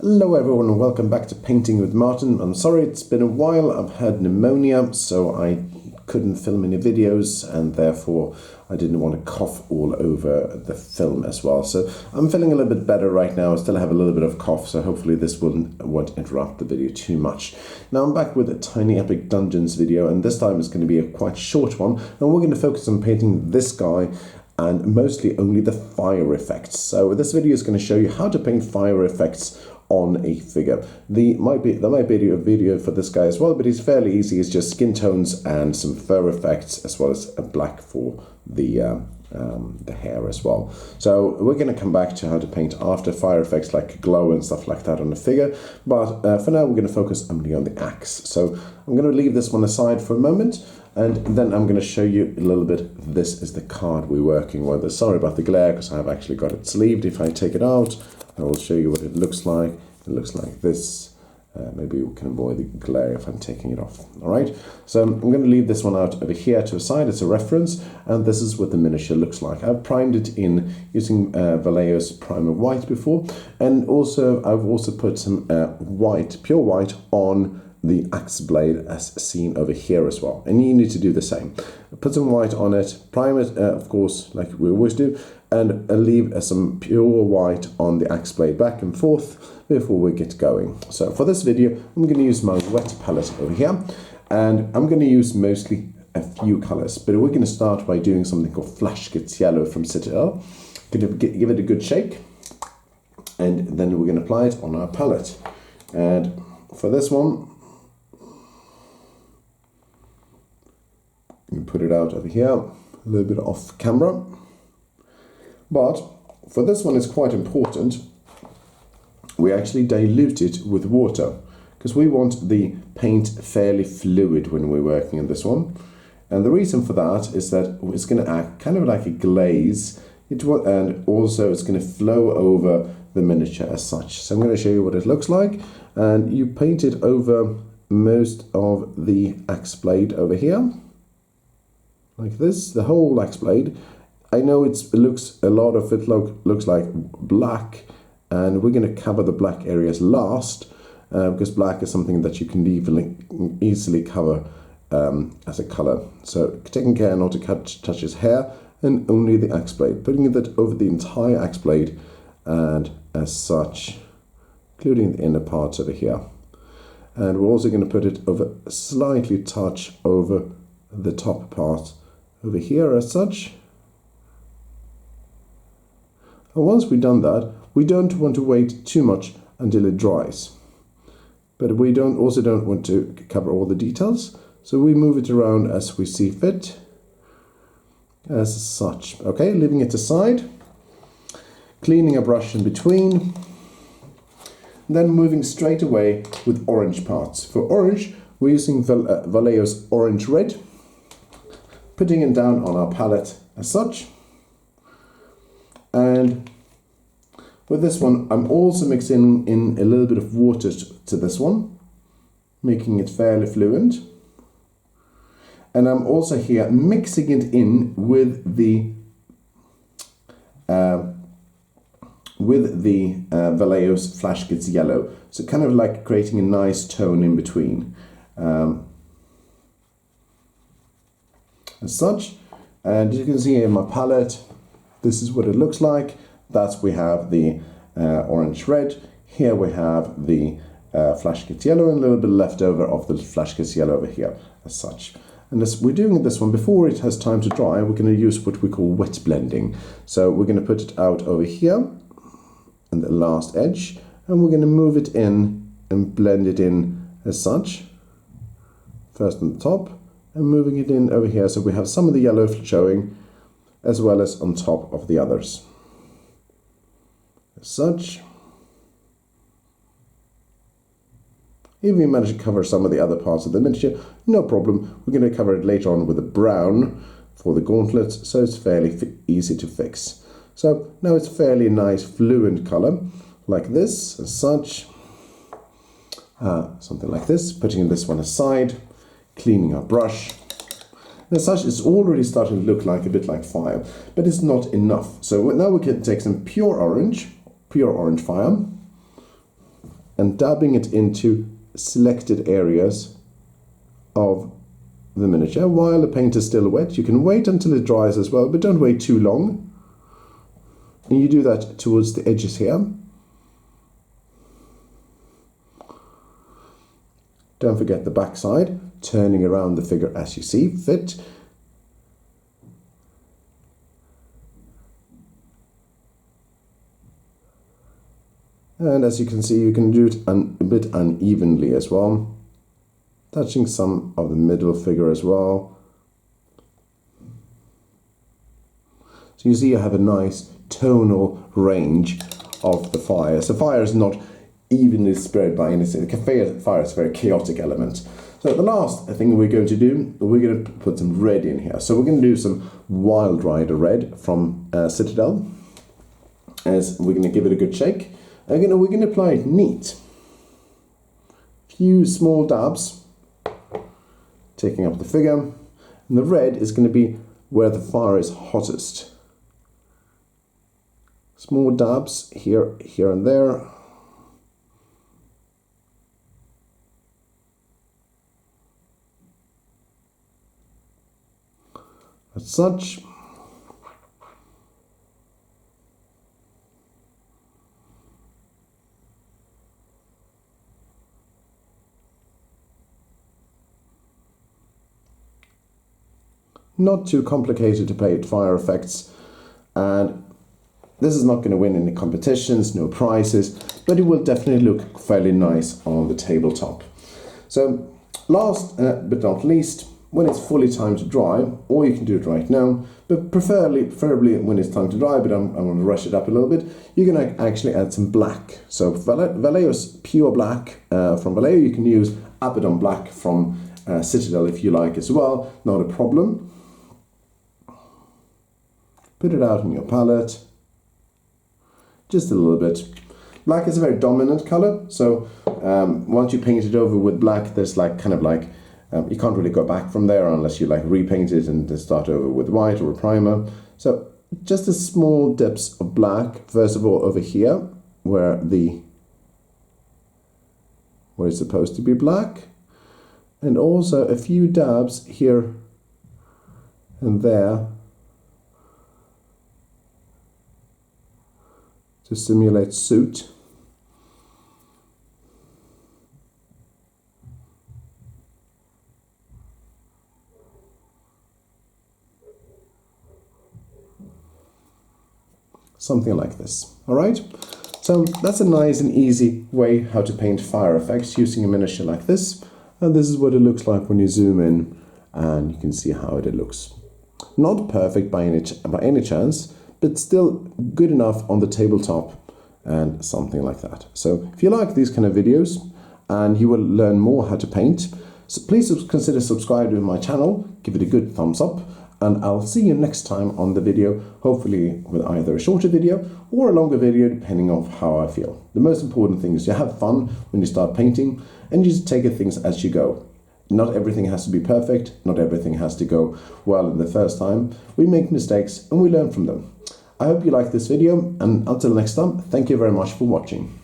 Hello everyone and welcome back to Painting with Martin. I'm sorry it's been a while, I've had pneumonia so I couldn't film any videos and therefore I didn't want to cough all over the film as well. So I'm feeling a little bit better right now. I still have a little bit of cough, so hopefully this won't interrupt the video too much. Now I'm back with a Tiny Epic Dungeons video, and this time it's going to be a quite short one, and we're going to focus on painting this guy and mostly only the fire effects. So this video is going to show you how to paint fire effects on a figure. There might be a video for this guy as well, but it's fairly easy. It's just skin tones and some fur effects, as well as a black for the hair as well. So we're going to come back to how to paint after fire effects like glow and stuff like that on the figure, but for now we're going to focus only on the axe. So I'm going to leave this one aside for a moment, and then I'm going to show you a little bit. This is the card we're working with. Sorry about the glare because I've actually got it sleeved. If I take it out, I will show you what it looks like. It looks like this. Maybe we can avoid the glare if I'm taking it off. Alright, so I'm going to leave this one out over here to the side. It's a reference, and this is what the miniature looks like. I've primed it in using Vallejo's primer white before, and also I've also put some white, pure white, on the axe blade as seen over here as well, and you need to do the same. Put some white on it, prime it of course like we always do, and leave some pure white on the axe blade back and forth before we get going. So for this video I'm going to use my wet palette over here, and I'm going to use mostly a few colors, but we're going to start by doing something called Flash Gitz Yellow from Citadel. Going to give it a good shake, and then we're going to apply it on our palette. And for this one, you put it out over here, a little bit off camera. But for this one, it's quite important we actually dilute it with water, because we want the paint fairly fluid when we're working on this one. And the reason for that is that it's going to act kind of like a glaze, and also it's going to flow over the miniature as such. So I'm going to show you what it looks like, and you paint it over most of the axe blade over here, like this, the whole axe blade. I know a lot of it looks like black, and we're going to cover the black areas last, because black is something that you can easily cover as a color. So taking care not to touch his hair, and only the axe blade, putting that over the entire axe blade, and as such, including the inner parts over here. And we're also going to put it over, slightly touch over the top part over here as such. And once we've done that, we don't want to wait too much until it dries. But we also don't want to cover all the details, so we move it around as we see fit, as such. Okay, leaving it aside, cleaning a brush in between, then moving straight away with orange parts. For orange, we're using Vallejo's Orange Red, putting it down on our palette as such. And with this one, I'm also mixing in a little bit of water to this one, making it fairly fluent. And I'm also here mixing it in with the Vallejo's Flash Gitz Yellow. So kind of like creating a nice tone in between. As such, and you can see in my palette, this is what it looks like. That we have the orange red. Here we have the Flash Gitz Yellow, and a little bit left over of the Flash Gitz Yellow over here as such. And as we're doing this one, before it has time to dry, we're going to use what we call wet blending. So we're going to put it out over here and the last edge, and we're going to move it in and blend it in as such. First on the top, and moving it in over here, so we have some of the yellow showing as well as on top of the others as such. If we manage to cover some of the other parts of the miniature, no problem. We're going to cover it later on with a brown for the gauntlets, so it's fairly easy to fix. So now it's fairly nice fluent color like this as such, something like this. Putting this one aside, cleaning our brush. And as such, it's already starting to look like a bit like fire, but it's not enough. So now we can take some pure orange fire, and dabbing it into selected areas of the miniature while the paint is still wet. You can wait until it dries as well, but don't wait too long. And you do that towards the edges here. Don't forget the back side, turning around the figure as you see fit. And as you can see, you can do it a bit unevenly as well, touching some of the middle figure as well. So you see you have a nice tonal range of the fire. So fire is not evenly spread by anything. Fire is a very chaotic element. So the last thing we're going to do, we're going to put some red in here. So we're going to do some Wild Rider red from Citadel. As we're going to give it a good shake. We're going to apply it neat. Few small dabs, taking up the figure. And the red is going to be where the fire is hottest. Small dabs here and there. As such. Not too complicated to paint fire effects, and this is not going to win any competitions, no prizes, but it will definitely look fairly nice on the tabletop. So last but not least, when it's fully time to dry, or you can do it right now, but preferably when it's time to dry, but I'm going to rush it up a little bit, you're going to actually add some black. So Vallejo's pure black from Vallejo, you can use Abaddon black from Citadel if you like as well, not a problem. Put it out on your palette, just a little bit. Black is a very dominant color, so once you paint it over with black, there's you can't really go back from there unless you repaint it and then start over with white or a primer. So just a small dips of black, first of all over here, where it's supposed to be black, and also a few dabs here and there to simulate soot. Something like this. Alright? So that's a nice and easy way how to paint fire effects using a miniature like this. And this is what it looks like when you zoom in and you can see how it looks. Not perfect by any chance, but still good enough on the tabletop and something like that. So if you like these kind of videos and you will learn more how to paint, so please consider subscribing to my channel, give it a good thumbs up, and I'll see you next time on the video, hopefully with either a shorter video or a longer video, depending on how I feel. The most important thing is you have fun when you start painting and you just take things as you go. Not everything has to be perfect, not everything has to go well in the first time. We make mistakes and we learn from them. I hope you like this video, and until next time, thank you very much for watching.